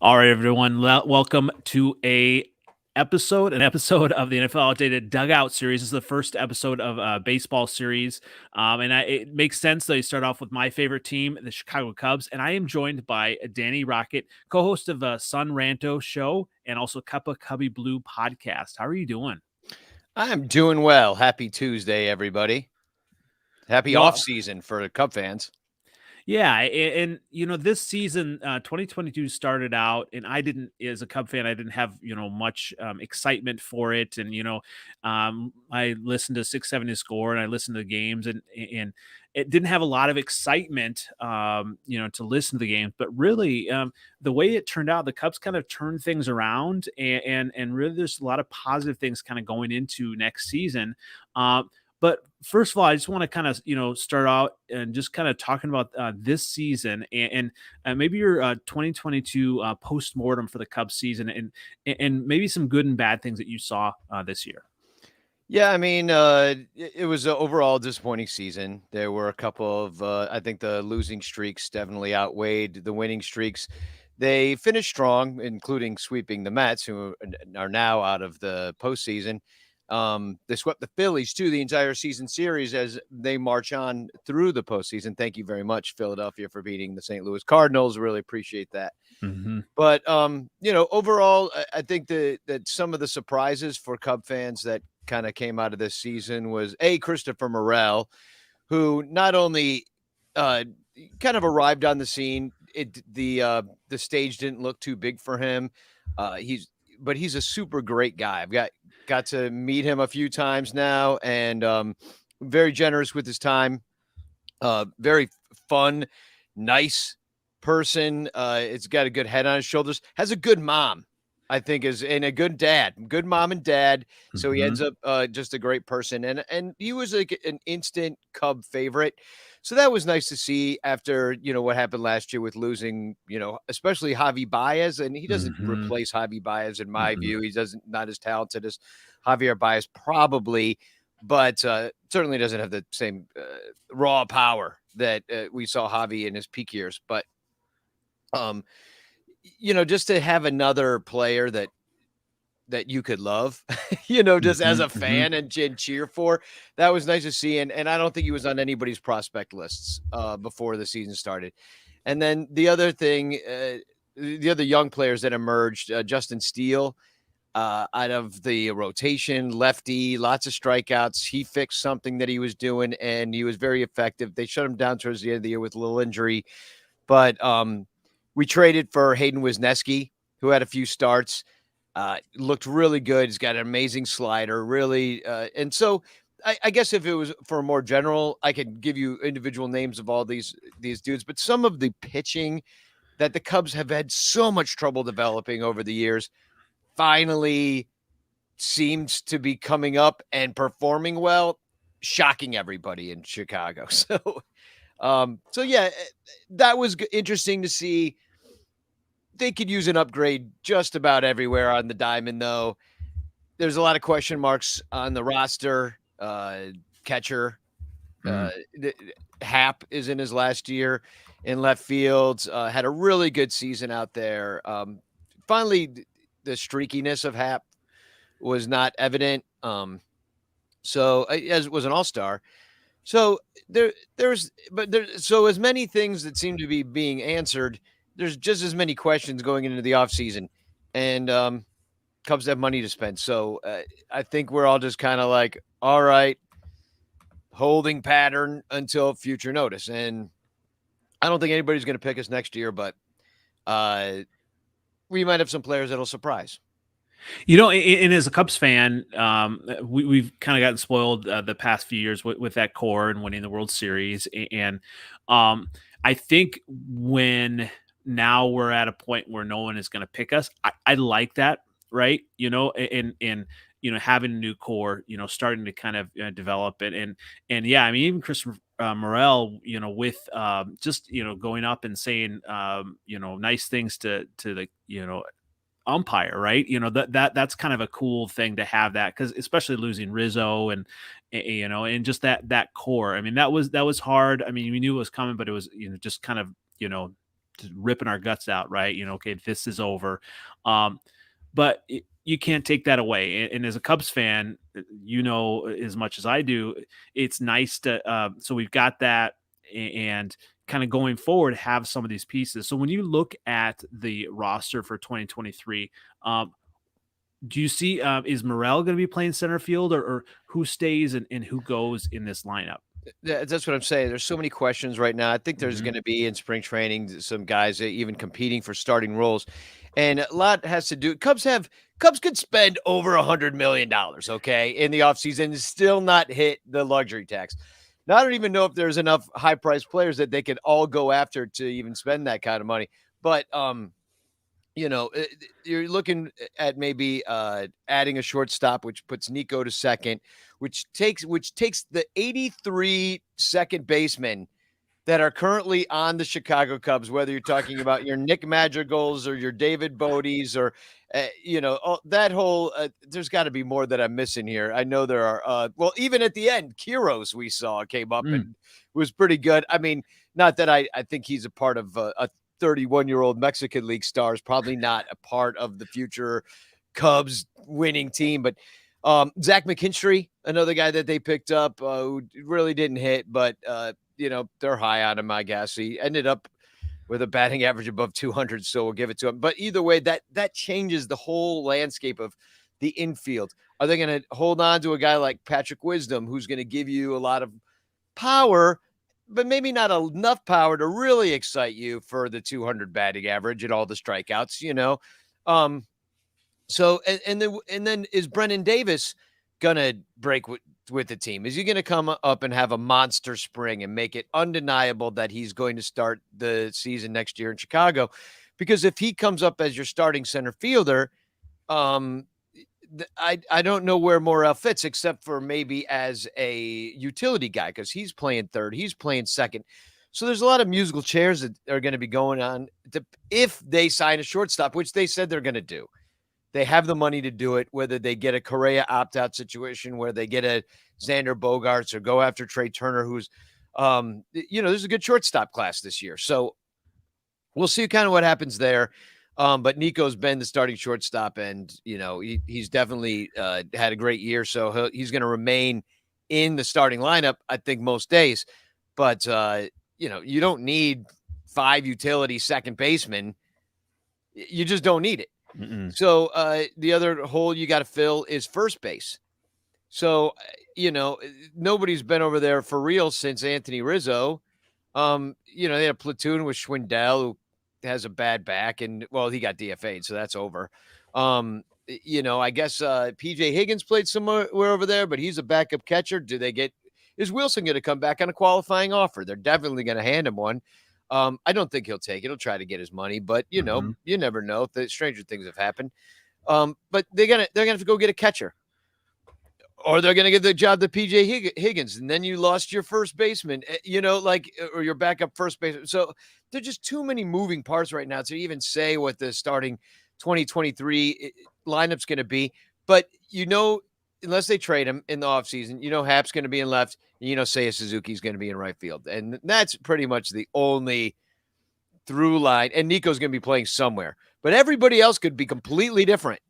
All right, everyone. Welcome to an episode of the NFL Outdated Dugout series. This is the first episode of a baseball series, it makes sense that you start off with my favorite team, the Chicago Cubs, and I am joined by Danny Rockett, co-host of the Sun Ranto show and also Cubbie Blue podcast. How are you doing? I'm doing well. Happy Tuesday, everybody. Happy off Well, season for the Cub fans. Yeah, and this season, 2022 started out, and I didn't, as a Cub fan, I didn't have much excitement for it, and I listened to 670 score, and I listened to the games, and it didn't have a lot of excitement, to listen to the games, but really, the way it turned out, the Cubs kind of turned things around, and really, there's a lot of positive things kind of going into next season. But first of all, I just want to kind of start out and just kind of talking about this season and maybe your 2022 post-mortem for the Cubs season and maybe some good and bad things that you saw this year. Yeah, I mean, it was an overall disappointing season. There were a couple of, I think the losing streaks definitely outweighed the winning streaks. They finished strong, including sweeping the Mets, who are now out of the postseason. They swept the Phillies too, the entire season series as they march on through the postseason. Thank you very much, Philadelphia, for beating the St. Louis Cardinals. Really appreciate that. Mm-hmm. But overall, I think that some of the surprises for Cub fans that kind of came out of this season was Christopher Morel, who not only kind of arrived on the scene. The stage didn't look too big for him. He's a super great guy. I've got to meet him a few times now, and very generous with his time. Very fun, nice person. It's got a good head on his shoulders. Has a good mom, I think, and a good dad. Good mom and dad. So he ends up just a great person, and he was like an instant Cub favorite. So that was nice to see after, what happened last year with losing, especially Javi Baez. And he doesn't replace Javi Baez, in my view. He not as talented as Javier Baez, probably, but certainly doesn't have the same raw power that we saw Javi in his peak years. But, just to have another player that you could love, just as a fan and cheer for. That was nice to see. And I don't think he was on anybody's prospect lists before the season started. And then the other thing, the other young players that emerged, Justin Steele, out of the rotation, lefty, lots of strikeouts. He fixed something that he was doing, and he was very effective. They shut him down towards the end of the year with a little injury. But we traded for Hayden Wisniewski, who had a few starts. Looked really good. He's got an amazing slider, really. And so I guess if it was for a more general, I could give you individual names of all these dudes, but some of the pitching that the Cubs have had so much trouble developing over the years finally seems to be coming up and performing well, shocking everybody in Chicago. So yeah, that was interesting to see. They could use an upgrade just about everywhere on the diamond, though. There's a lot of question marks on the roster. Catcher Hap is in his last year in left field. Had a really good season out there. Finally, the streakiness of Hap was not evident. So as was an all-star. So so as many things that seem to be being answered, there's just as many questions going into the offseason, and Cubs have money to spend. So I think we're all just kind of like, all right, holding pattern until future notice. And I don't think anybody's going to pick us next year, but we might have some players that'll surprise. And as a Cubs fan, we've kind of gotten spoiled the past few years with that core and winning the World Series. And I think when now we're at a point where no one is going to pick us, I like that, right? And having a new core, starting to kind of develop it. And yeah, I mean, even Christopher Morel, with just, going up and saying, nice things to the, umpire, right? That's kind of a cool thing to have that, because especially losing Rizzo and and just that core. I mean, that was hard. I mean, we knew it was coming, but it was just kind of just ripping our guts out, right? Okay, this is over. But you can't take that away. And as a Cubs fan, as much as I do, it's nice to. So we've got that, and kind of going forward, have some of these pieces. So when you look at the roster for 2023, do you see is Morel going to be playing center field, or who stays and who goes in this lineup? That's what I'm saying. There's so many questions right now. I think there's Hmm. going to be in spring training some guys even competing for starting roles, and a lot has to do. Cubs could spend over $100 million, okay, in the offseason and still not hit the luxury tax. Now I don't even know if there's enough high priced players that they could all go after to even spend that kind of money. But you're looking at maybe adding a shortstop, which puts Nico to second, which takes the 83 second basemen that are currently on the Chicago Cubs, whether you're talking about your Nick Madrigals or your David Bodie's or, that whole, there's got to be more that I'm missing here. I know there are, well, even at the end, Kiros we saw came up Mm. and was pretty good. I mean, not that I think he's a part of a 31-year-old Mexican League star, is probably not a part of the future Cubs winning team, but Zach McKinstry, another guy that they picked up who really didn't hit, but they're high on him, I guess. He ended up with a batting average above 200, so we'll give it to him. But either way, that changes the whole landscape of the infield. Are they going to hold on to a guy like Patrick Wisdom, who's going to give you a lot of power, but maybe not enough power to really excite you for the 200 batting average and all the strikeouts? Um, so and then is Brendan Davis gonna break with the team? Is he gonna come up and have a monster spring and make it undeniable that he's going to start the season next year in Chicago? Because if he comes up as your starting center fielder, um, I don't know where Morel fits except for maybe as a utility guy because he's playing third, he's playing second. So there's a lot of musical chairs that are going to be going on if they sign a shortstop, which they said they're going to do. They have the money to do it, whether they get a Correa opt-out situation, where they get a Xander Bogaerts or go after Trey Turner, who's, there's a good shortstop class this year. So we'll see kind of what happens there. But Nico's been the starting shortstop, and, he's definitely had a great year. So he's going to remain in the starting lineup, I think, most days. But, you don't need 5 utility second basemen. You just don't need it. Mm-mm. So the other hole you got to fill is first base. So, nobody's been over there for real since Anthony Rizzo. They had a platoon with Schwindel, who has a bad back, and, well, he got DFA'd, so that's over. I guess PJ Higgins played somewhere over there, but he's a backup catcher. Is Wilson going to come back on a qualifying offer? They're definitely going to hand him one. I don't think he'll take it. He'll try to get his money, but you never know. The stranger things have happened. But they're gonna have to go get a catcher, or they're gonna give the job to PJ Higgins, and then you lost your first baseman, or your backup first baseman. So there's just too many moving parts right now to even say what the starting 2023 lineup's going to be. But unless they trade him in the offseason, Hap's going to be in left, and Seiya Suzuki's going to be in right field. And that's pretty much the only through line. And Nico's going to be playing somewhere. But everybody else could be completely different.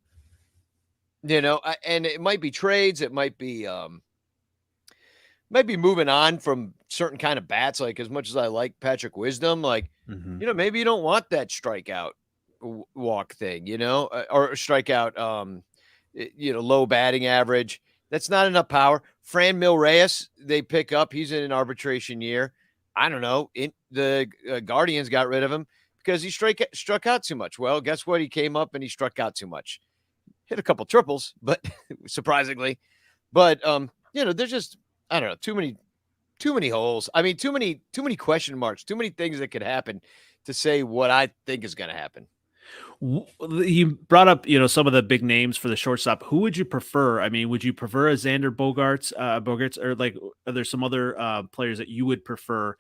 And it might be trades. It might be moving on from certain kind of bats. Like, as much as I like Patrick Wisdom, maybe you don't want that strikeout walk thing, or strikeout, low batting average. That's not enough power. Fran Reyes, they pick up. He's in an arbitration year. I don't know. The Guardians got rid of him because he struck out too much. Well, guess what? He came up and he struck out too much. Hit a couple triples, but surprisingly. But there's just, I don't know, too many holes. I mean, too many question marks. Too many things that could happen to say what I think is going to happen. You brought up, some of the big names for the shortstop. Who would you prefer? I mean, would you prefer a Xander Bogaerts, or like, are there some other players that you would prefer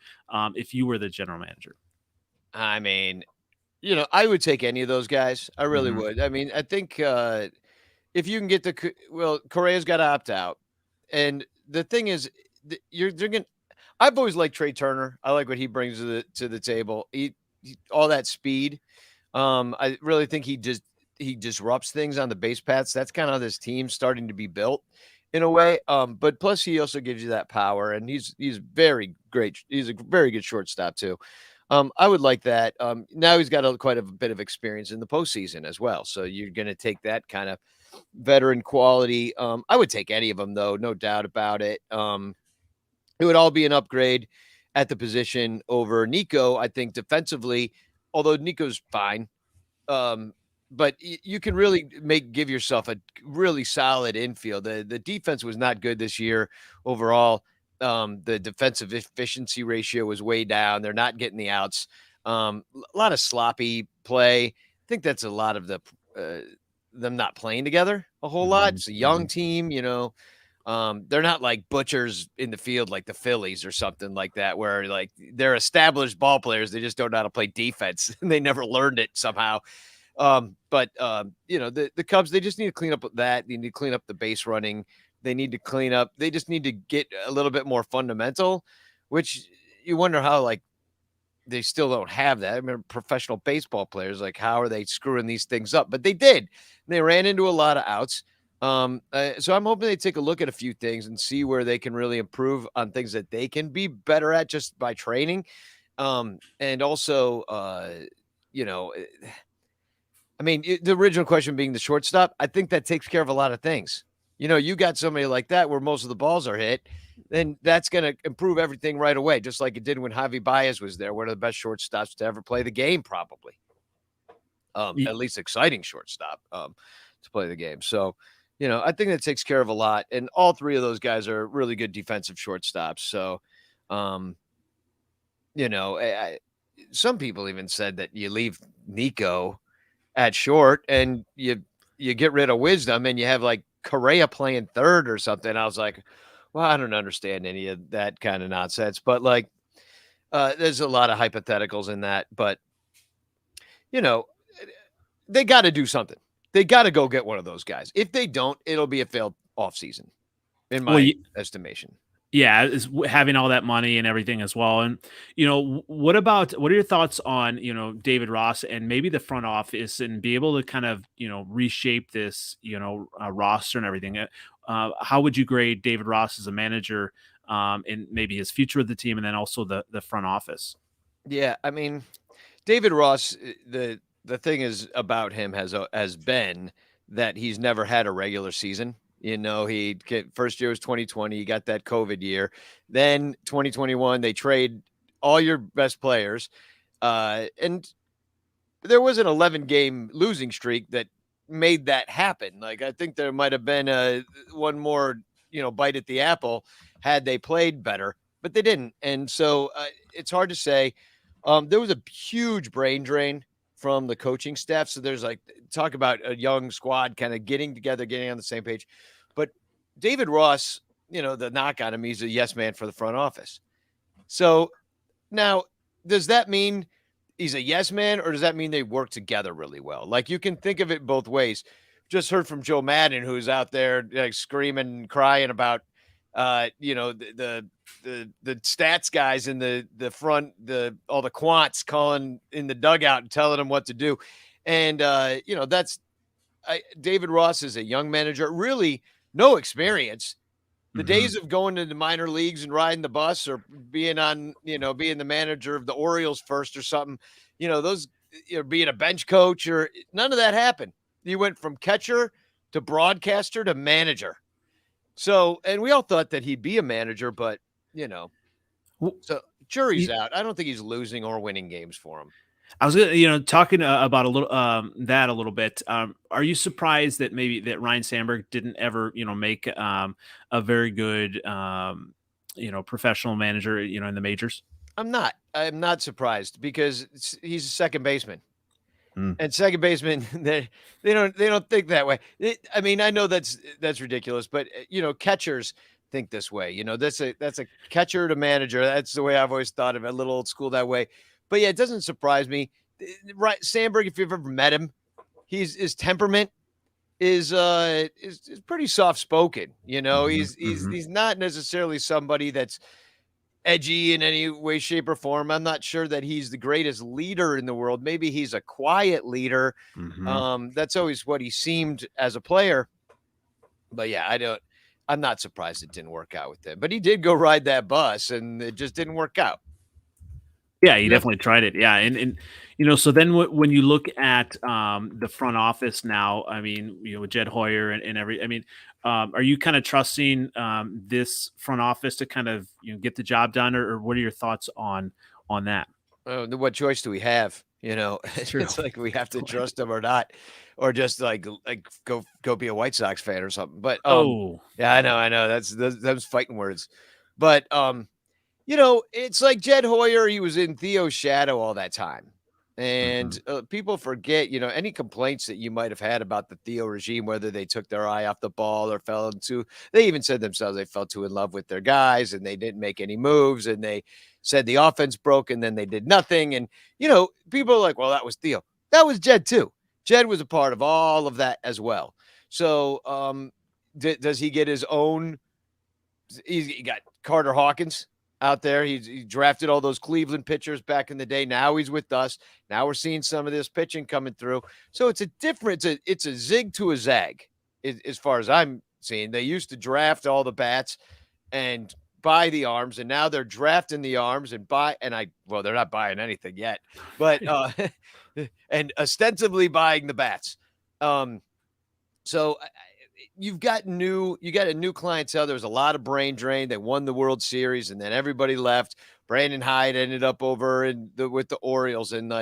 if you were the general manager? I mean, I would take any of those guys. I really Mhm. would. I mean, I think if you can get Correa's got to opt out, and the thing is, they're going. I've always liked Trey Turner. I like what he brings to the table. all that speed. I really think he disrupts things on the base paths. That's kind of how this team's starting to be built in a way. But plus he also gives you that power, and he's very great. He's a very good shortstop too. I would like that. Now he's got quite a bit of experience in the postseason as well. So you're going to take that kind of veteran quality. I would take any of them though, no doubt about it. It would all be an upgrade at the position over Nico. I think defensively, although Nico's fine, but you can really give yourself a really solid infield. The defense was not good this year overall. The defensive efficiency ratio was way down. They're not getting the outs. A lot of sloppy play. I think that's a lot of them not playing together a whole lot. It's a young team, they're not like butchers in the field like the Phillies or something like that, where like they're established ball players. They just don't know how to play defense and they never learned it somehow. But the Cubs, they just need to clean up that. They need to clean up the base running. They need to clean up. They just need to get a little bit more fundamental, which you wonder how like they still don't have that. I mean, professional baseball players, like how are they screwing these things up? But they did. They ran into a lot of outs. So I'm hoping they take a look at a few things and see where they can really improve on things that they can be better at just by training. And also, I mean, the original question being the shortstop, I think that takes care of a lot of things. You got somebody like that where most of the balls are hit, then that's going to improve everything right away, just like it did when Javi Baez was there, one of the best shortstops to ever play the game, probably. At least exciting shortstop to play the game. So, I think that takes care of a lot. And all three of those guys are really good defensive shortstops. So, some people even said that you leave Nico at short and you get rid of Wisdom and you have like Correa playing third or something. I was like, well, I don't understand any of that kind of nonsense, but like, there's a lot of hypotheticals in that, but they got to do something. They got to go get one of those guys. If they don't, it'll be a failed offseason in my estimation. Yeah, is having all that money and everything as well. And, what are your thoughts on, David Ross and maybe the front office and be able to kind of, reshape this, roster and everything? How would you grade David Ross as a manager and maybe his future with the team and then also the front office? Yeah, I mean, David Ross, the thing is about him has been that he's never had a regular season. First year was 2020. He got that COVID year. Then 2021, they trade all your best players. And there was an 11-game losing streak that made that happen. Like, I think there might have been one more, bite at the apple had they played better, but they didn't. And so it's hard to say. There was a huge brain drain from the coaching staff. So there's like talk about a young squad kind of getting together, getting on the same page. But David Ross, the knock on him, he's a yes man for the front office. So now, does that mean he's a yes man or does that mean they work together really well? Like, you can think of it both ways. Just heard from Joe Madden, who's out there like screaming and crying about, the stats guys in the front, all the quants calling in the dugout and telling them what to do. And, David Ross is a young manager, really no experience. The days of going to the minor leagues and riding the bus or being on, being the manager of the Orioles first or something, those, being a bench coach or none of that happened. You went from catcher to broadcaster to manager. So, and we all thought that he'd be a manager, but, so jury's out. I don't think he's losing or winning games for him. I was talking about a little that a little bit. Are you surprised that maybe that Ryan Sandberg didn't ever make a very good professional manager in the majors? I'm not surprised because he's a second baseman. And second baseman, they don't think that way. I mean, I know that's ridiculous, but catchers think this way. That's a catcher to manager. That's the way I've always thought of it, a little old school that way. But yeah, it doesn't surprise me. Right, Sandberg, if you've ever met him, his temperament is pretty soft spoken. He's not necessarily somebody that's edgy in any way, shape, or form. I'm not sure that he's the greatest leader in the world. Maybe he's a quiet leader. Mhm. That's always what he seemed as a player. But yeah, I'm not surprised it didn't work out with him. But he did go ride that bus and it just didn't work out. Yeah, he You know? definitely tried it. Yeah, and so then when you look at the front office now, I mean, with Jed Hoyer and every, I mean, are you kind of trusting this front office to kind of get the job done, or what are your thoughts on that? What choice do we have? It's true. It's like we have to Go ahead. trust him or not, or just like go be a White Sox fan or something. But Oh, yeah, I know. That's those fighting words. But it's like Jed Hoyer. He was in Theo's shadow all that time, mhm. and people forget. Any complaints that you might have had about the Theo regime, whether they took their eye off the ball or fell into. They even said themselves they fell too in love with their guys, and they didn't make any moves, and they said the offense broke, and then they did nothing. And people are like, "Well, that was Theo. That was Jed too. Jed was a part of all of that as well." So, does he get his own? He got Carter Hawkins out there. He drafted all those Cleveland pitchers back in the day. Now he's with us. Now we're seeing some of this pitching coming through. So it's a difference. It's a zig to a zag, as far as I'm seeing. They used to draft all the bats and buy the arms, and now they're drafting the arms and they're not buying anything yet, but and ostensibly buying the bats. So you got a new clientele. There was a lot of brain drain. They won the World Series, and then everybody left. Brandon Hyde ended up over with the Orioles, and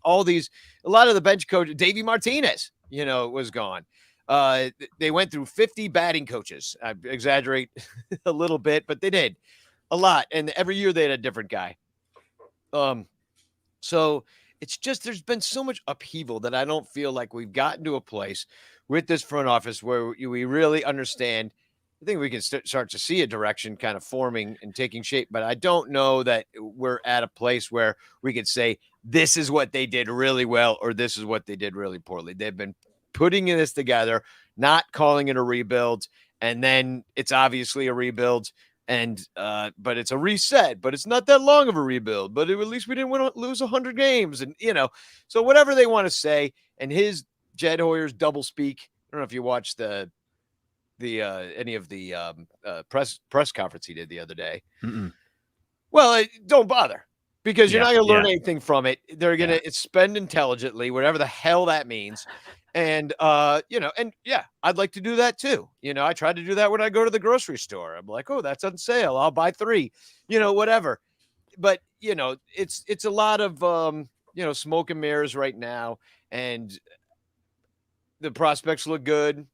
all these, a lot of the bench coaches, Davey Martinez, was gone. They went through 50 batting coaches. I exaggerate a little bit, but they did a lot, and every year they had a different guy. So it's just there's been so much upheaval that I don't feel like we've gotten to a place with this front office where we really understand. I think we can start to see a direction kind of forming and taking shape, but I don't know that we're at a place where we could say this is what they did really well or this is what they did really poorly. They've been putting this together, not calling it a rebuild, and then it's obviously a rebuild. And but it's a reset, but it's not that long of a rebuild. But at least we didn't lose 100 games, and so whatever they want to say. And his Jed Hoyer's double speak. I don't know if you watched the any of the press conference he did the other day. Mm-mm. Well, don't bother because you're Yeah, not going to learn yeah, anything from it. They're going yeah. to spend intelligently, whatever the hell that means. And and yeah, I'd like to do that too. I try to do that when I go to the grocery store. I'm like, oh, that's on sale. I'll buy 3, whatever. But it's a lot of smoke and mirrors right now. And the prospects look good.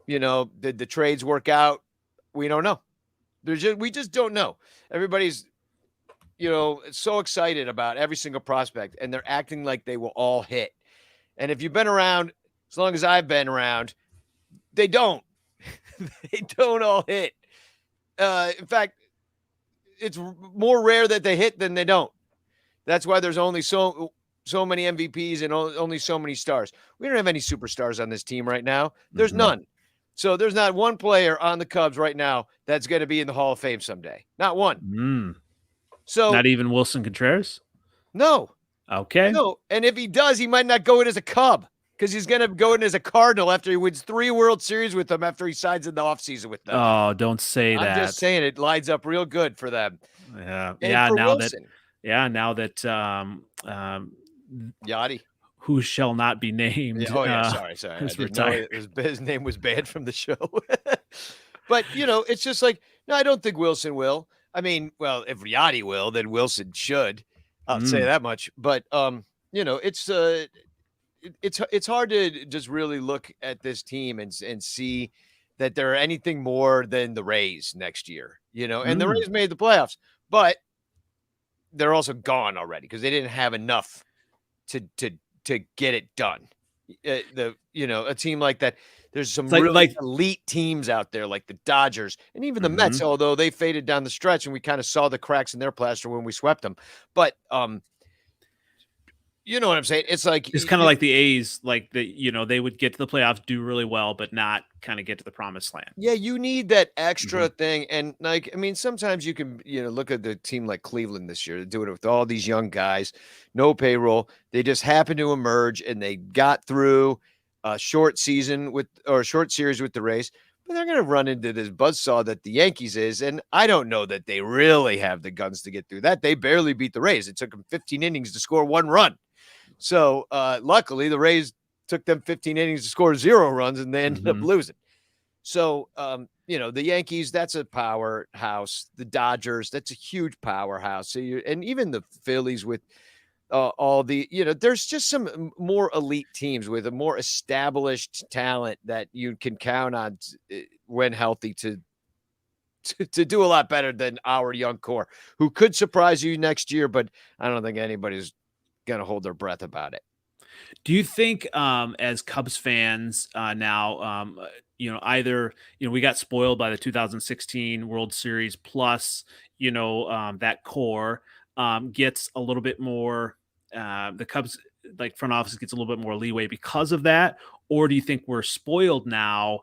Did the trades work out? We don't know. We just don't know. Everybody's so excited about every single prospect, and they're acting like they will all hit. And if you've been around as long as I've been around, they don't. They don't all hit. In fact, it's more rare that they hit than they don't. That's why there's only so many MVPs and only so many stars. We don't have any superstars on this team right now. There's Mhm. none. So there's not one player on the Cubs right now that's going to be in the Hall of Fame someday. Not one. Mm. So Not even Wilson Contreras? no, Okay. no. And if he does, he might not go in as a Cub because he's going to go in as a Cardinal after he wins 3 World Series with them after he signs in the offseason with them. Oh, don't say I'm just that. saying it lines up real good for them. Yeah, And yeah, for Wilson, now that, Yachty. who shall not be Yeah. named, Oh, yeah. Sorry. I is didn't know retired. his name was banned from the show. But, it's just like, no, I don't think Wilson will. I mean, well, if Yachty will, then Wilson should. I'll say Mm, that much. But, it's hard to just really look at this team and see that they're anything more than the Rays next year, and the mm, Rays made the playoffs, but they're also gone already because they didn't have enough to get it done. A team like that, there's some it's like really elite teams out there like the Dodgers and even the Mets, mhm. although they faded down the stretch and we kind of saw the cracks in their plaster when we swept them. But you know what I'm saying? It's like It's kind of like the A's, like they would get to the playoffs, do really well, but not kind of get to the promised land. yeah, you need that extra Mhm. thing. And like, I mean, sometimes you can, look at the team like Cleveland this year, doing it with all these young guys, no payroll. They just happened to emerge and they got through a short season or a short series with the Rays. But they're going to run into this buzzsaw that the Yankees is. And I don't know that they really have the guns to get through that. They barely beat the Rays. It took them 15 innings to score 1 run. So luckily, the Rays took them 15 innings to score 0 runs and they ended up Mhm. losing. So, the Yankees, that's a powerhouse. The Dodgers, that's a huge powerhouse. So and even the Phillies with all the, there's just some more elite teams with a more established talent that you can count on when healthy to do a lot better than our young core, who could surprise you next year. But I don't think anybody's going to hold their breath about it. Do you think, as Cubs fans now, either we got spoiled by the 2016 World Series, plus that core gets a little bit more. The Cubs like front office gets a little bit more leeway because of that, or do you think we're spoiled now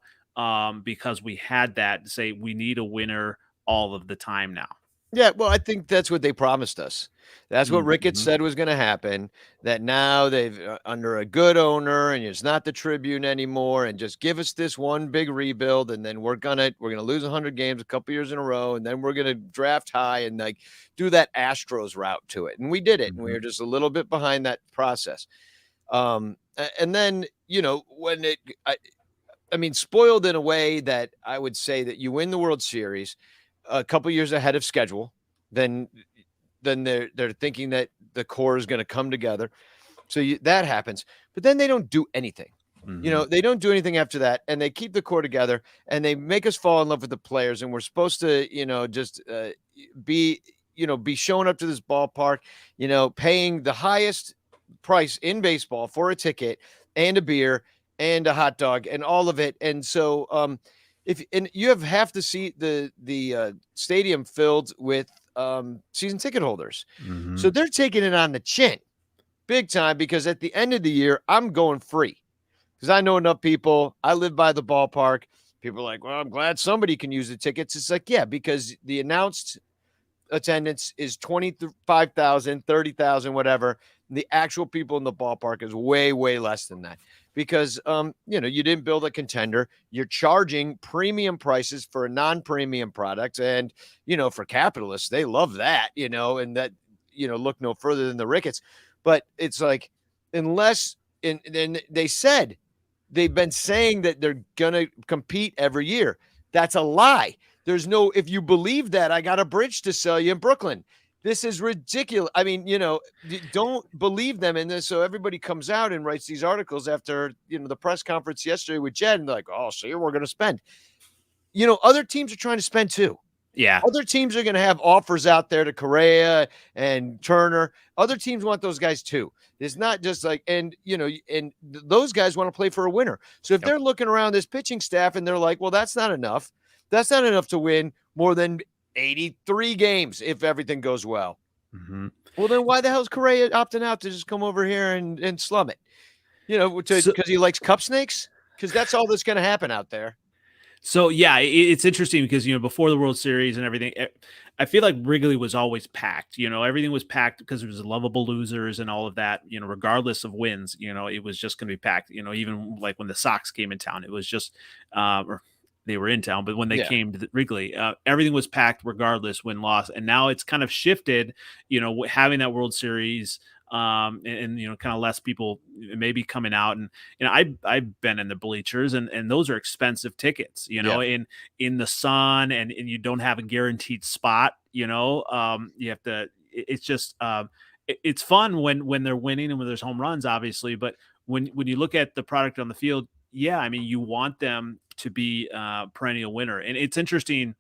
because we had that to say we need a winner all of the time now? Yeah, well, I think that's what they promised us. That's what Rockett Mhm. said was gonna happen, that now they've under a good owner, and it's not the Tribune anymore, and just give us this one big rebuild, and then we're gonna lose 100 games a couple years in a row, and then we're gonna draft high and, like, do that Astros route to it, and we did it, and we Mhm. were just a little bit behind that process. And then, when I mean, spoiled in a way that I would say that you win the World Series a couple years ahead of schedule, then they're thinking that the core is going to come together. So that happens, but then they don't do anything. Mhm. They don't do anything after that, and they keep the core together, and they make us fall in love with the players. And we're supposed to, just be, be showing up to this ballpark, paying the highest price in baseball for a ticket and a beer and a hot dog and all of it. And so, if and you have half the stadium filled with season ticket holders, so Mhm. they're taking it on the chin big time, because at the end of the year, I'm going free because I know enough people. I live by the ballpark. People are like, well, I'm glad somebody can use the tickets. It's like, yeah, because the announced attendance is 25,000, 30,000, whatever. The actual people in the ballpark is way, way less than that, because you didn't build a contender. You're charging premium prices for a non-premium product. And, for capitalists, they love that, and that, look no further than the Ricketts. But it's like, unless, and then they said, they've been saying that they're going to compete every year. That's a lie. There's no, if you believe that, I got a bridge to sell you in Brooklyn. This is ridiculous. I mean, don't believe them in this. So everybody comes out and writes these articles after, the press conference yesterday with Jed, and they're like, oh, see, we're going to spend. Other teams are trying to spend too. Yeah. Other teams are going to have offers out there to Correa and Turner. Other teams want those guys too. It's not just like, and those guys want to play for a winner. So if Yep. they're looking around this pitching staff and they're like, well, that's not enough. That's not enough to win more than 83 games if everything goes well. Mhm. Well, then why the hell is Correa opting out to just come over here and slum it? So Because he likes cup snakes? Because that's all that's going to happen out there. So yeah, it's interesting because before the World Series and everything, I feel like Wrigley was always packed. Everything was packed because there was lovable losers and all of that. Regardless of wins, it was just going to be packed. Even like when the Sox came in town, it was just, or they were in town, but when they Yeah. came to Wrigley, everything was packed regardless win loss. And now it's kind of shifted. Having that World Series. And kind of less people maybe coming out, and I've been in the bleachers, and those are expensive tickets, Yeah. in the sun, and you don't have a guaranteed spot. You have to. It's just it's fun when they're winning and when there's home runs, obviously, but when you look at the product on the field, yeah, I mean you want them to be perennial winner, and it's interesting.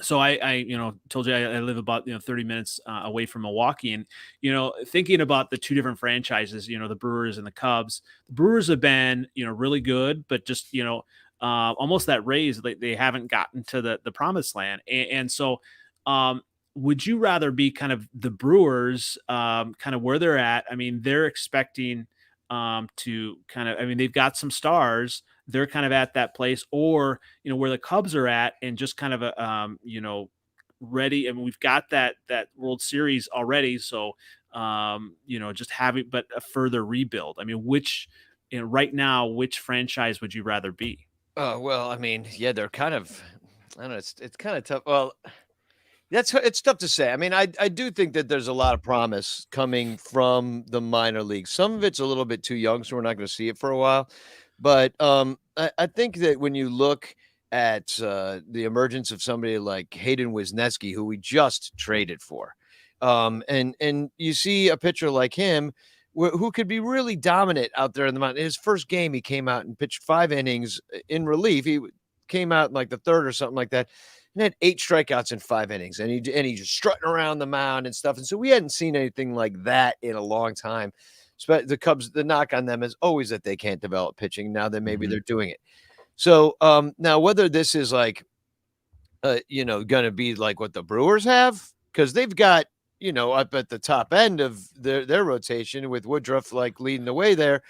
So I told you I live about 30 minutes away from Milwaukee, and thinking about the two different franchises, the Brewers and the Cubs. The Brewers have been really good, but just almost that Rays, they haven't gotten to the promised land, and so would you rather be kind of the Brewers, kind of where they're at? I mean, they're expecting to kind of, I mean, they've got some stars. They're kind of at that place, or where the Cubs are at, and just kind of a ready. And we've got that World Series already, so just having but a further rebuild. I mean, which right now, which franchise would you rather be? Oh, well, I mean, yeah, they're kind of, I don't know, it's kind of tough. Well, it's tough to say. I mean, I do think that there's a lot of promise coming from the minor leagues. Some of it's a little bit too young, so we're not going to see it for a while. But I think that when you look at the emergence of somebody like Hayden Wisniewski, who we just traded for, and you see a pitcher like him who could be really dominant out there in the mountain. His first game, he came out and pitched 5 innings in relief. He came out in like the third or something like that, and had 8 strikeouts in 5 innings, and he just strutting around the mound and stuff. And so we hadn't seen anything like that in a long time. The Cubs, the knock on them is always that they can't develop pitching. Now that maybe they're doing it. So now whether this is like, going to be like what the Brewers have, because they've got, up at the top end of their rotation with Woodruff like leading the way there,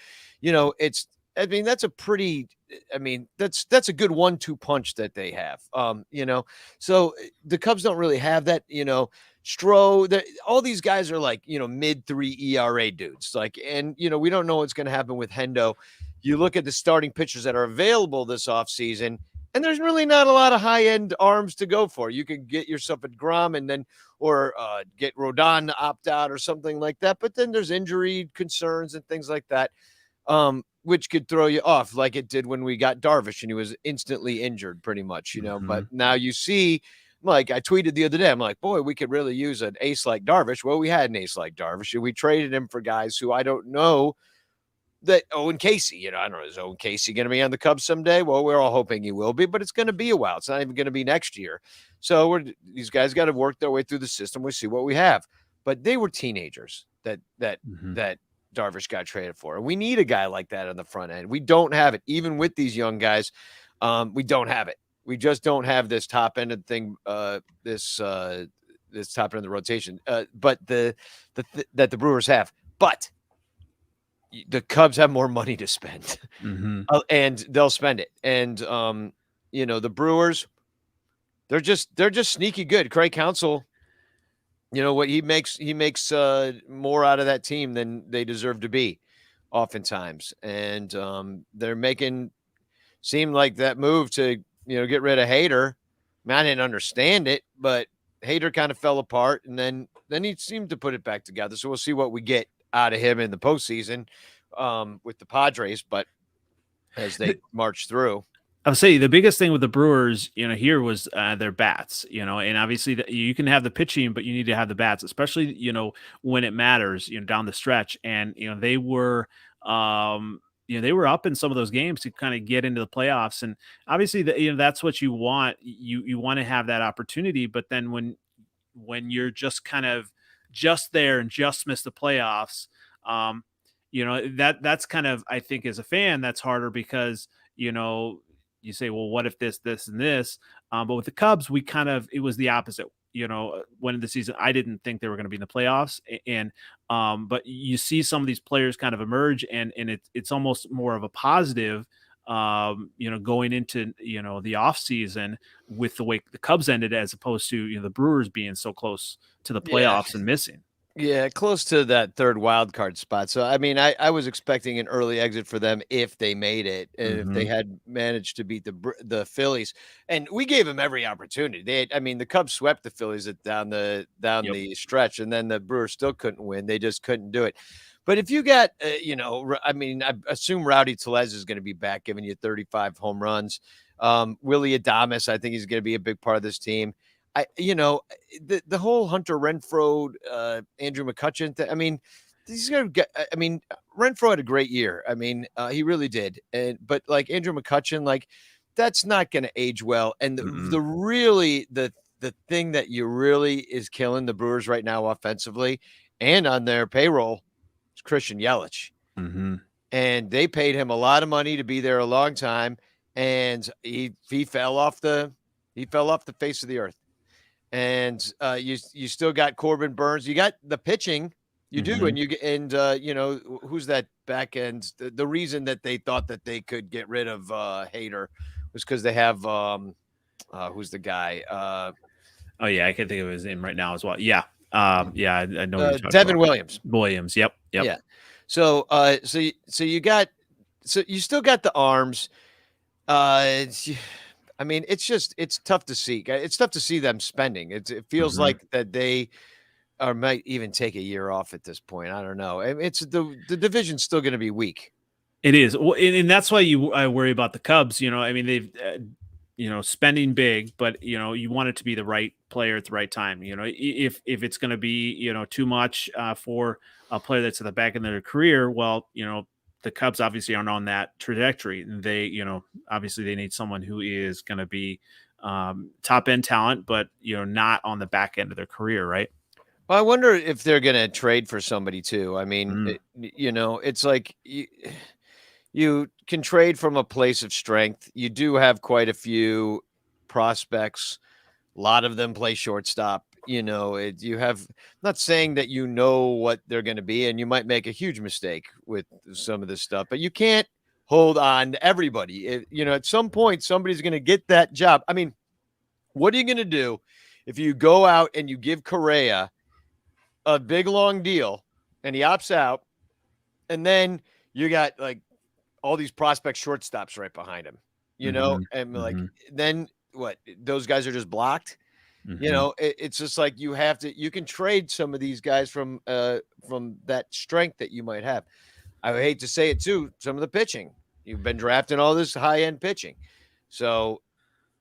I mean, that's a pretty, I mean, that's a good 1-2 punch that they have. So the Cubs don't really have that, Stroh, all these guys are like, mid-3 ERA dudes. Like, and we don't know what's going to happen with Hendo. You look at the starting pitchers that are available this offseason, and there's really not a lot of high-end arms to go for. You could get yourself a Grom and then, or get Rodon to opt out or something like that. But then there's injury concerns and things like that, which could throw you off, like it did when we got Darvish and he was instantly injured pretty much, But now you see, like I tweeted the other day, I'm like, boy, we could really use an ace like Darvish. Well, we had an ace like Darvish, and we traded him for guys who I don't know. That Owen Casey, I don't know, is Owen Casey going to be on the Cubs someday? Well, we're all hoping he will be, but it's going to be a while. It's not even going to be next year. So these guys got to work their way through the system. We see what we have, but they were teenagers that Darvish got traded for. And we need a guy like that on the front end. We don't have it, even with these young guys. We don't have it. We just don't have this top end of thing. This top end of the rotation. But that the Brewers have, but the Cubs have more money to spend, and they'll spend it. And the Brewers, they're just sneaky good. Craig Counsell, what he makes more out of that team than they deserve to be, oftentimes. And they're making seem like that move to get rid of Hader. Man, I didn't understand it, but Hader kind of fell apart, and then he seemed to put it back together. So we'll see what we get out of him in the postseason with the Padres, but as they march through. I'll say the biggest thing with the Brewers, here was their bats, and obviously you can have the pitching, but you need to have the bats, especially, when it matters, down the stretch. And, they were, they were up in some of those games to kind of get into the playoffs. And obviously that's what you want. You want to have that opportunity, but then when you're just kind of just there and just miss the playoffs, that's kind of, I think as a fan, that's harder because, you say, well, what if this, and this? But with the Cubs, it was the opposite. When in the season, I didn't think they were going to be in the playoffs, and but you see some of these players kind of emerge, and it's almost more of a positive, going into the off season with the way the Cubs ended, as opposed to the Brewers being so close to the playoffs and missing. Yeah, close to that third wild card spot. So, I mean, I was expecting an early exit for them if they made it, and if they had managed to beat the Phillies. And we gave them every opportunity. The Cubs swept the Phillies down the stretch, and then the Brewers still couldn't win. They just couldn't do it. But if you got, I assume Rowdy Tellez is going to be back, giving you 35 home runs. Willie Adames, I think he's going to be a big part of this team. The whole Hunter Renfroe, Andrew McCutchen thing. I mean, he's gonna get. I mean, Renfroe had a great year. I mean, he really did. But like Andrew McCutchen, like that's not going to age well. And the thing that you really is killing the Brewers right now offensively and on their payroll is Christian Yelich. And they paid him a lot of money to be there a long time, and he fell off the face of the earth. and you still got Corbin Burns. You got the pitching. You do, Mhm. and who's that back end? The reason that they thought that they could get rid of Hader was because they have who's the guy? Oh, yeah, I can't think of his name right now as well. Yeah. Yeah, I know what you're talking Devin about. Williams. Williams. Yep. Yep. Yeah. So you still got the arms. I mean, it's tough to see. It's tough to see them spending. It feels Mhm. like that they or might even take a year off at this point. I don't know. It's the division's still going to be weak. It is. Well, and that's why I worry about the Cubs. I mean, they've, spending big, but you want it to be the right player at the right time. If it's going to be too much for a player that's at the back end of their career, well, the Cubs obviously aren't on that trajectory. They, obviously they need someone who is going to be top end talent, but not on the back end of their career, right? Well, I wonder if they're going to trade for somebody too. I mean, Mm, it's like you can trade from a place of strength. You do have quite a few prospects. A lot of them play shortstop. You have, not saying that you know what they're going to be, and you might make a huge mistake with some of this stuff, but you can't hold on to everybody. At some point, somebody's going to get that job. I mean, what are you going to do if you go out and you give Correa a big long deal and he opts out, and then you got like all these prospect shortstops right behind him, mhm, and like mhm, then what? Those guys are just blocked. mhm, It's just like you can trade some of these guys from that strength that you might have. I would hate to say it too. Some of the pitching, you've been drafting all this high end pitching, so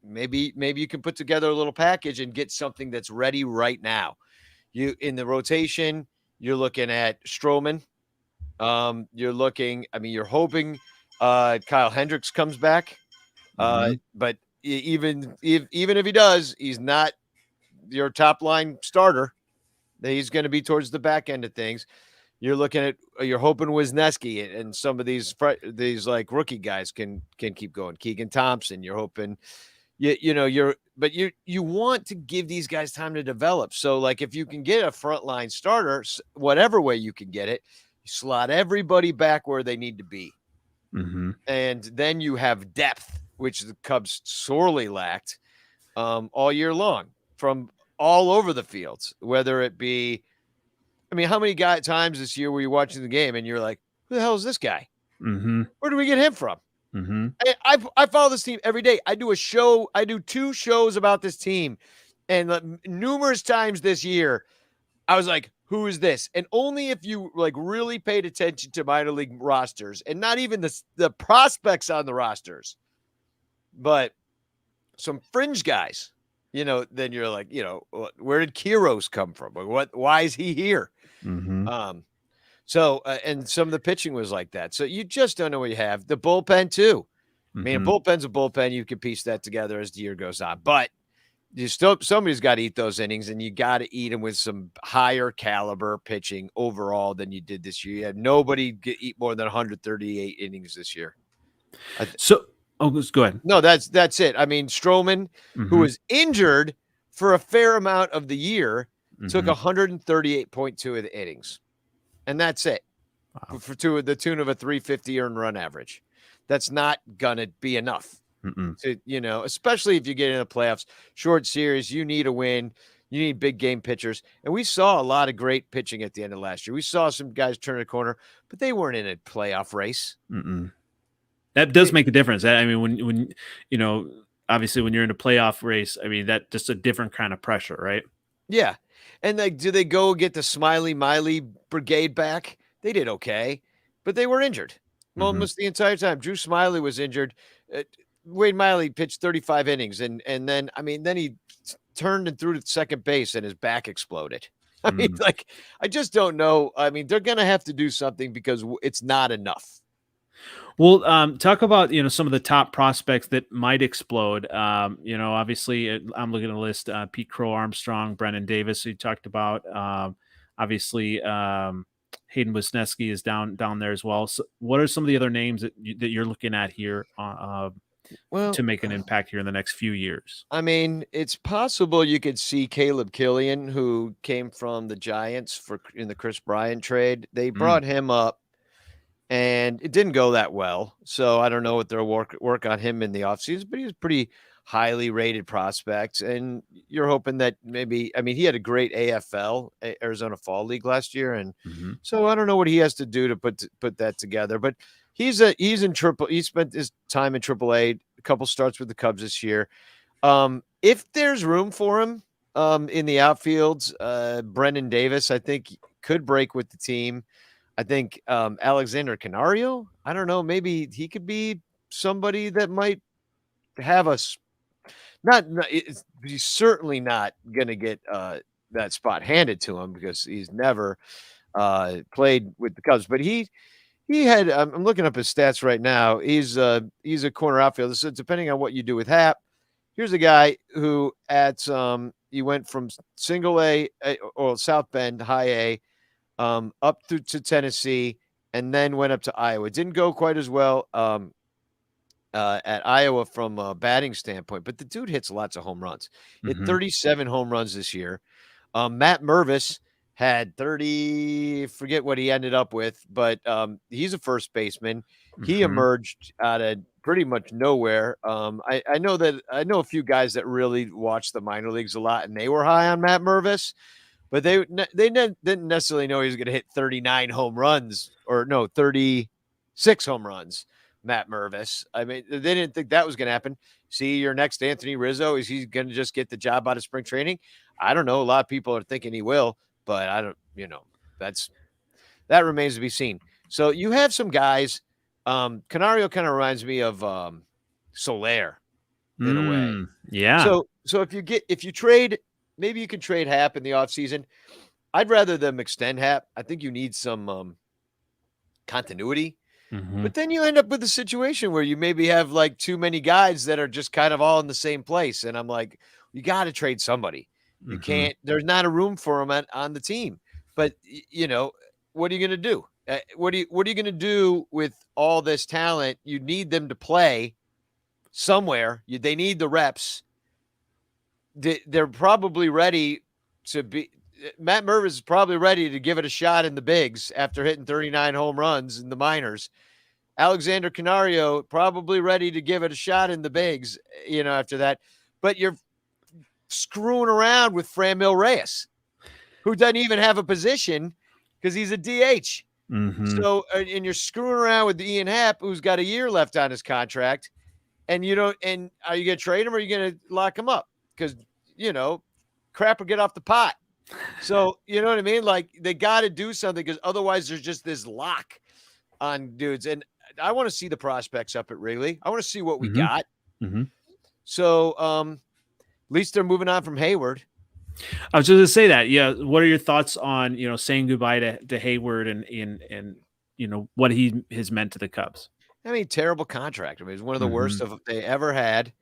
maybe you can put together a little package and get something that's ready right now. You in the rotation, you're looking at Stroman. You're hoping Kyle Hendricks comes back. mhm, But even if he does, he's not your top line starter. He's going to be towards the back end of things. You're hoping Wisniewski and some of these like rookie guys can keep going. Keegan Thompson, you're hoping you want to give these guys time to develop. So like if you can get a frontline starter, whatever way you can get it, you slot everybody back where they need to be. mhm. And then you have depth, which the Cubs sorely lacked all year long from all over the fields, whether it be, I mean, how many times this year were you watching the game and you're like, who the hell is this guy? Mhm, Where do we get him from? mhm, I follow this team every day. I do a show. I do 2 shows about this team, and numerous times this year, I was like, "Who is this?" And only if you like really paid attention to minor league rosters, and not even the prospects on the rosters, but some fringe guys. Then you're like, where did Kiros come from? What? Why is he here? mhm, Um, and some of the pitching was like that. So you just don't know what you have. The bullpen too. I mean, a mhm. bullpen's a bullpen. You can piece that together as the year goes on, but somebody's got to eat those innings, and you got to eat them with some higher caliber pitching overall than you did this year. You had nobody eat more than 138 innings this year. So, let's go ahead. No, that's it. I mean, Stroman, who Mhm, was injured for a fair amount of the year, took mhm. 138.2 of the innings, and that's it. Wow. To the tune of a 350 earned run average. That's not gonna be enough Mm-mm. especially if you get in the playoffs, short series, you need a win. You need big game pitchers. And we saw a lot of great pitching at the end of last year. We saw some guys turn a corner, but they weren't in a playoff race. Mm-mm. That does make a difference. I mean, when you know, obviously, when you're in a playoff race, I mean, that just a different kind of pressure, right? Yeah. And like, do they go get the Smiley Miley brigade back? They did okay, but they were injured Mhm, almost the entire time. Drew Smiley was injured. Uh, Wade Miley pitched 35 innings, and then I mean, then he turned and threw to second base, and his back exploded. I mean, mm. like, I just don't know. I mean, they're gonna have to do something because it's not enough. Well, talk about some of the top prospects that might explode. Obviously, I'm looking at a list: Pete Crow, Armstrong, Brennan Davis. Who you talked about. Obviously, Hayden Wisniewski is down there as well. So, what are some of the other names that you're looking at here? Well, to make an impact here in the next few years. I mean, it's possible you could see Caleb Killian, who came from the Giants in the Chris Bryant trade. They Mm, brought him up and it didn't go that well. So I don't know what their work on him in the offseason, but he was pretty highly rated prospect. And you're hoping that maybe, I mean, he had a great Arizona Fall League last year. And mhm, so I don't know what he has to do to put that together. But he's in he spent his time in AAA, a couple starts with the Cubs this year. If there's room for him in the outfields, Brendan Davis, I think, could break with the team. I think Alexander Canario, I don't know, maybe he could be somebody that might have us. He's certainly not going to get that spot handed to him because he's never played with the Cubs. But he had. I'm looking up his stats right now. He's a corner outfielder. So depending on what you do with Hap, here's a guy who he went from single A or South Bend high A up to Tennessee, and then went up to Iowa. It didn't go quite as well at Iowa from a batting standpoint, but the dude hits lots of home runs. Hit mhm, 37 home runs this year. Matt Mervis had 30, forget what he ended up with, but he's a first baseman. He mhm, emerged out of pretty much nowhere. I know a few guys that really watch the minor leagues a lot, and they were high on Matt Mervis. But they didn't necessarily know he was going to hit 39 home runs or no 36 home runs. Matt Mervis. I mean, they didn't think that was going to happen. See, your next Anthony Rizzo, is he going to just get the job out of spring training? I don't know. A lot of people are thinking he will, but I don't. That remains to be seen. So you have some guys. Canario kind of reminds me of Soler in a way. yeah, So if you trade, maybe you can trade Hap in the offseason. I'd rather them extend Hap. I think you need some continuity. mhm, But then you end up with a situation where you maybe have like too many guys that are just kind of all in the same place. And I'm like, you got to trade somebody. You mhm, can't, there's not a room for them on the team. But, what are you going to do? What are you going to do with all this talent? You need them to play somewhere. They need the reps. They're probably ready to be. Matt Mervis is probably ready to give it a shot in the bigs after hitting 39 home runs in the minors. Alexander Canario probably ready to give it a shot in the bigs, after that. But you're screwing around with Franmil Reyes, who doesn't even have a position because he's a DH. mhm, So, and you're screwing around with Ian Happ, who's got a year left on his contract. And and are you going to trade him or are you going to lock him up? Because, crap will get off the pot. So, you know what I mean? Like, they got to do something because otherwise there's just this lock on dudes. And I want to see the prospects up at Wrigley. I want to see what we mhm, got. mhm. So, at least they're moving on from Hayward. I was just gonna say that. Yeah. What are your thoughts on saying goodbye to Hayward and what he has meant to the Cubs? I mean, terrible contract. I mean, it's one of the worst Mhm, of they ever had.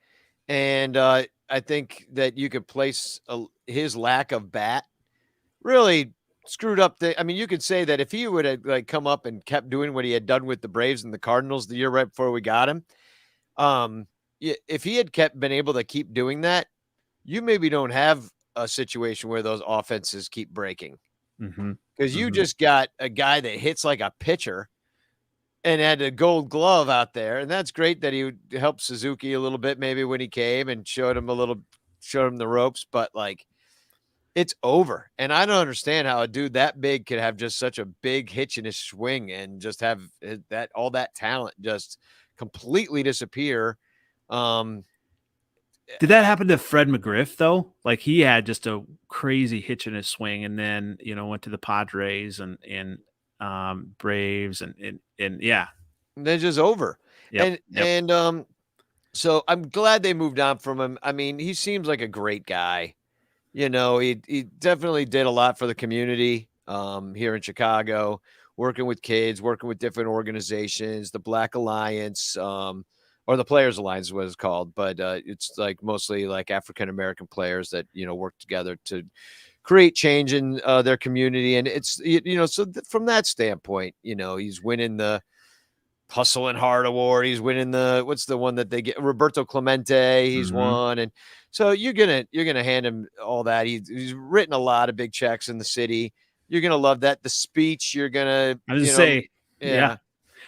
And I think that you could place his lack of bat really screwed up. I mean, you could say that if he would have come up and kept doing what he had done with the Braves and the Cardinals the year right before we got him, if he had been able to keep doing that, you maybe don't have a situation where those offenses keep breaking mhm, because you mhm, just got a guy that hits like a pitcher and had a gold glove out there. And that's great that he would help Suzuki a little bit, maybe when he came and showed him the ropes, but it's over. And I don't understand how a dude that big could have just such a big hitch in his swing and just have all that talent just completely disappear. Um, Did that happen to Fred McGriff though? Like he had just a crazy hitch in his swing, and then went to the Padres and Braves and yeah, they're just over. yep, And yep. so I'm glad they moved on from him. I mean, he seems like a great guy. He definitely did a lot for the community here in Chicago, working with kids, working with different organizations, the Black Alliance, or the Players Alliance is what it's called, but it's like mostly like African American players that work together to create change in their community, and it's so from that standpoint, he's winning Hustle and Heart Award. He's winning what's the one that they get? Roberto Clemente. He's Mhm. won, and so you're gonna hand him all that. He's written a lot of big checks in the city. You're gonna love that. The speech, you're gonna, I was gonna say, yeah.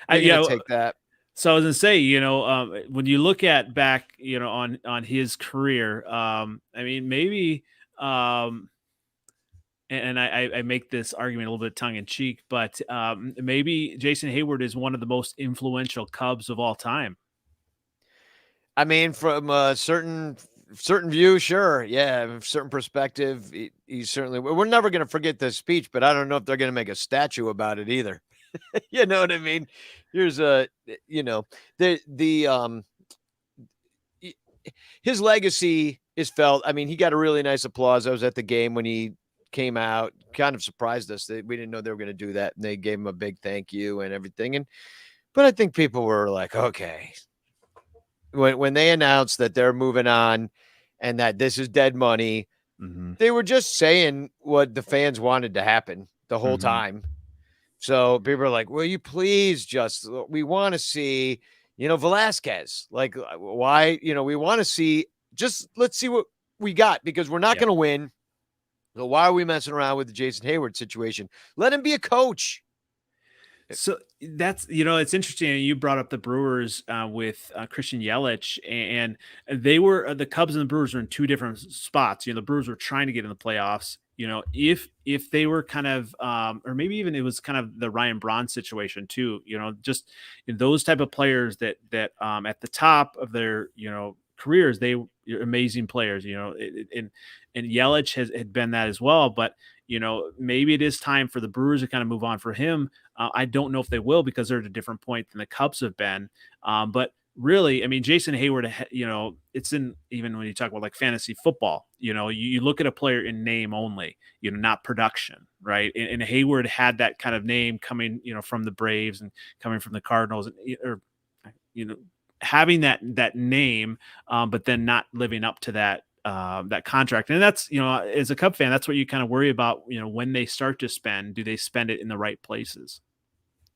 yeah, you're gonna take that. So I was gonna say, when you look at back, on his career, I mean, maybe, um, and I make this argument a little bit tongue in cheek, but maybe Jason Hayward is one of the most influential Cubs of all time. I mean, from a certain view, sure, yeah, certain perspective, he's certainly. We're never gonna forget this speech, but I don't know if they're gonna make a statue about it either. You know what I mean? Here's a, the y- his legacy is felt. I mean, he got a really nice applause. I was at the game when he came out. Kind of surprised us that we didn't know they were going to do that, and they gave him a big thank you and everything. And but I think people were like, okay, when they announced that they're moving on and that this is dead money, Hmm. they were just saying what the fans wanted to happen the whole Hmm. time. So people are like, "Will you please just? We want to see, Velasquez. Like, why? We want to see. Just let's see what we got because we're not Yep. going to win. So why are we messing around with the Jason Hayward situation? Let him be a coach." So that's it's interesting. You brought up the Brewers with Christian Yelich, and they were the Cubs and the Brewers are in two different spots. The Brewers were trying to get in the playoffs. If they were kind of, or maybe even it was kind of the Ryan Braun situation too. Just those type of players that at the top of their careers, they were amazing players. And Yelich had been that as well, but maybe it is time for the Brewers to kind of move on for him. I don't know if they will because they're at a different point than the Cubs have been. But really, I mean, Jason Hayward, it's in even when you talk about like fantasy football, you look at a player in name only, not production, right? And Hayward had that kind of name coming, from the Braves and coming from the Cardinals, or you know, having that name, but then not living up to that contract. And that's, as a Cub fan, that's what you kind of worry about, when they start to spend, do they spend it in the right places?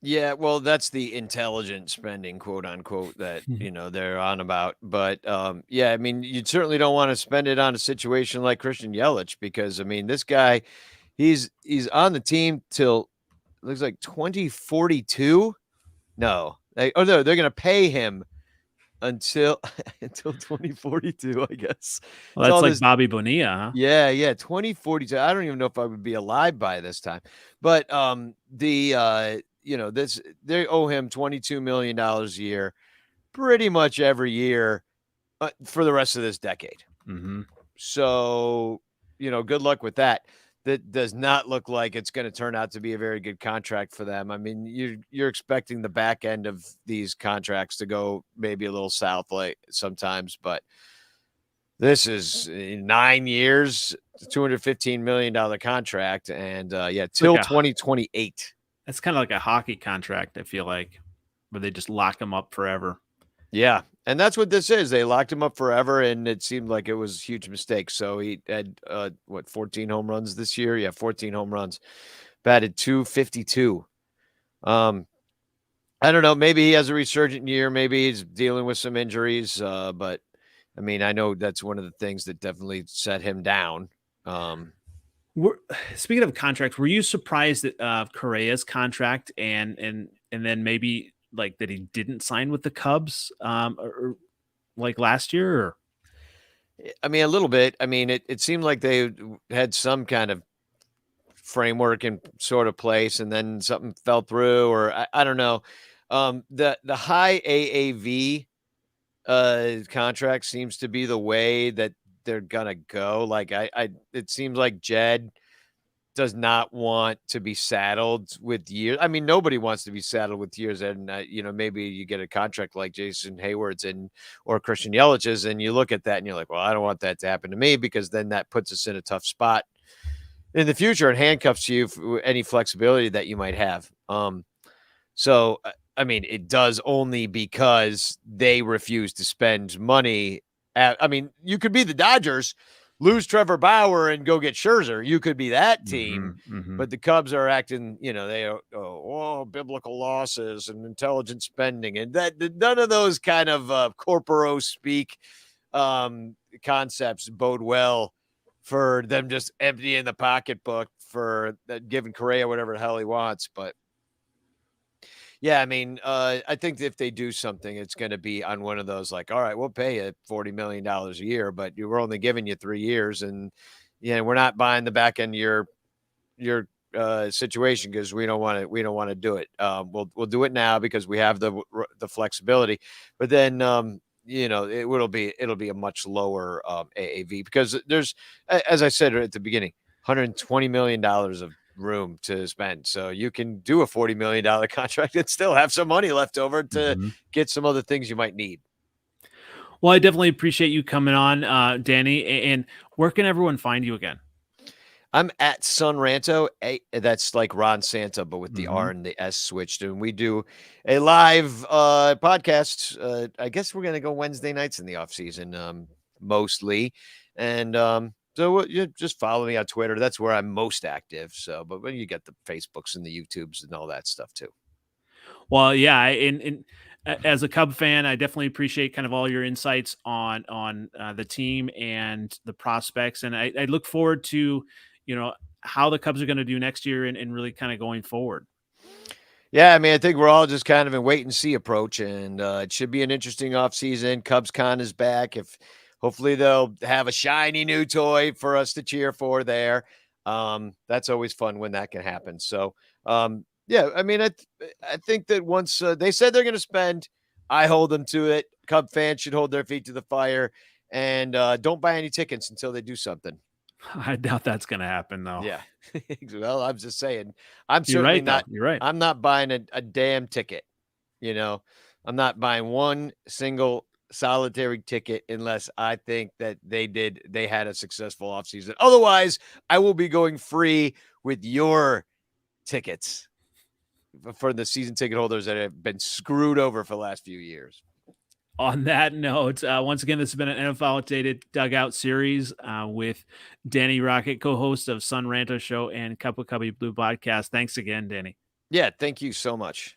Yeah, well, that's the intelligent spending, quote unquote, that they're on about. But yeah, I mean, you certainly don't want to spend it on a situation like Christian Yelich because I mean, this guy, he's on the team till looks like 2042. No, no, they're gonna pay him until until 2042, I guess. Well, It's that's all like this. Bobby Bonilla, huh? Yeah, 2042. I don't even know if I would be alive by this time. But this they owe him $22 million a year pretty much every year for the rest of this decade. Hmm. So, good luck with that. That does not look like it's going to turn out to be a very good contract for them. I mean, you're expecting the back end of these contracts to go maybe a little south like sometimes, but this is 9 years, $215 million contract, and yeah, It's like till 2028. that's kind of like a hockey contract, I feel like, where they just lock them up forever. Yeah, and that's what this is. They locked him up forever, and it seemed like it was a huge mistake. So he had 14 home runs this year? Yeah, 14 home runs, batted 252. Um, I don't know. Maybe he has a resurgent year. Maybe he's dealing with some injuries. But I mean, I know that's one of the things that definitely set him down. Um, Were, Speaking of contracts, were you surprised that Correa's contract and then maybe like that he didn't sign with the Cubs or like last year? Or? I mean, a little bit. I mean, it seemed like they had some kind of framework in sort of place, and then something fell through, or I don't know. The high AAV contract seems to be the way that they're gonna go. Like it seems like Jed does not want to be saddled with years. I mean, nobody wants to be saddled with years. And, maybe you get a contract like Jason Hayward's or Christian Yelich's, and you look at that and you're like, well, I don't want that to happen to me because then that puts us in a tough spot in the future and handcuffs you for any flexibility that you might have. So, I mean, it does only because they refuse to spend money. I mean, you could be the Dodgers. lose Trevor Bauer and go get Scherzer. You could be that team, Mm-hmm. but the Cubs are acting, they are, biblical losses and intelligent spending, and that none of those kind of corporo speak concepts bode well for them just emptying the pocketbook for giving Correa whatever the hell he wants. But yeah, I mean, I think if they do something, it's going to be on one of those like, all right, we'll pay you $40 million a year, but we're only giving you 3 years, and we're not buying the back end of your situation because we don't want to do it. We'll do it now because we have the flexibility, but then it'll be a much lower AAV because there's, as I said at the beginning, $120 million of room to spend. So you can do a $40 million contract and still have some money left over to get some other things you might need. Well, I definitely appreciate you coming on, Danny. And where can everyone find you again? I'm at Sun Ranto. That's like Ron Santa, but with the R and the S switched. And we do a live podcast. I guess we're going to go Wednesday nights in the off season, mostly. And so you just follow me on Twitter. That's where I'm most active. So, but when you get the Facebooks and the YouTubes and all that stuff too. Well, yeah, and as a Cub fan, I definitely appreciate kind of all your insights on the team and the prospects, and I look forward to how the Cubs are going to do next year and really kind of going forward. Yeah, I mean, I think we're all just kind of in wait and see approach, and it should be an interesting offseason. CubsCon is back. Hopefully they'll have a shiny new toy for us to cheer for there. That's always fun when that can happen. So, yeah, I mean, I think that once they said they're going to spend, I hold them to it. Cub fans should hold their feet to the fire and don't buy any tickets until they do something. I doubt that's going to happen, though. Yeah. Well, I'm just saying, I'm You're certainly right, not. You're right. I'm not buying a damn ticket. I'm not buying one single solitary ticket unless I think that they had a successful offseason. Otherwise, I will be going free with your tickets for the season ticket holders that have been screwed over for the last few years. On that note, once again, this has been an NFL Outdated Dugout series with Danny Rockett, co-host of Sun Ranto Show and Cup of Cubbie Blue podcast. Thanks again, Danny. Yeah, thank you so much.